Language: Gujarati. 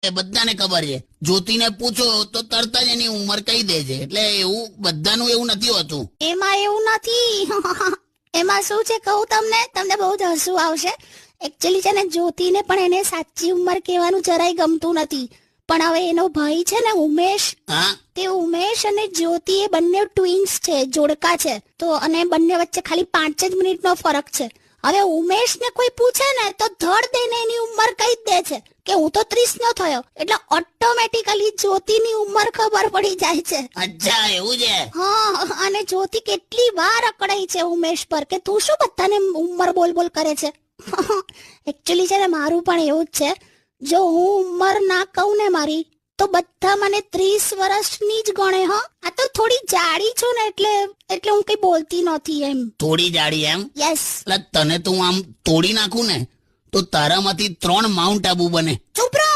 એ બધાને ખબર છે. જ્યોતિને પૂછો તો તરત જ એની ઉંમર કહી દે છે. એટલે એવું બધાનું એવું નથી હોતું. એમાં એવું નથી. એમાં શું છે કહું તમને બહુ જ હસવું આવશે. એકચ્યુઅલી છે ને જ્યોતિને પણ એને સાચી ઉંમર કહેવાનું જરાય ગમતું નથી. પણ હવે એનો ભાઈ છે ને ઉમેશ, હા, તે ઉમેશ અને જ્યોતિ એ બંને ટ્વિન્સ છે, જોડકા છે. તો અને બંને વચ્ચે ખાલી 5 જ મિનિટનો ફરક છે. હવે ઉમેશને કોઈ પૂછે ને તો ધડ દઈને એની ઉંમર કહી જ દે છે કે હું તો 30 નો થયો. એટલે ઓટોમેટિકલી જ્યોતિની ઉંમર ખબર પડી જાય છે. અચ્છા એવું છે. હા, અને જ્યોતિ કેટલી વાર અકળાઈ છે ઉમેશ પર કે તું શું બધાને ઉંમર બોલ કરે છે. એકચ્યુઅલી છે ને મારું પણ એવું જ છે. જો હું ઉંમર ના કહું ને મારી તો બધા મને 30 વર્ષની જ ગણે. આ તો થોડી જાડી છું ને એટલે હું કઈ બોલતી નથી એમ. થોડી જાડી એમ? યસ. એટલે તને તો હું આમ તોડી નાખું ને તો તારામાંથી 3 માઉન્ટ આબુ બને. ચૂપ રહો.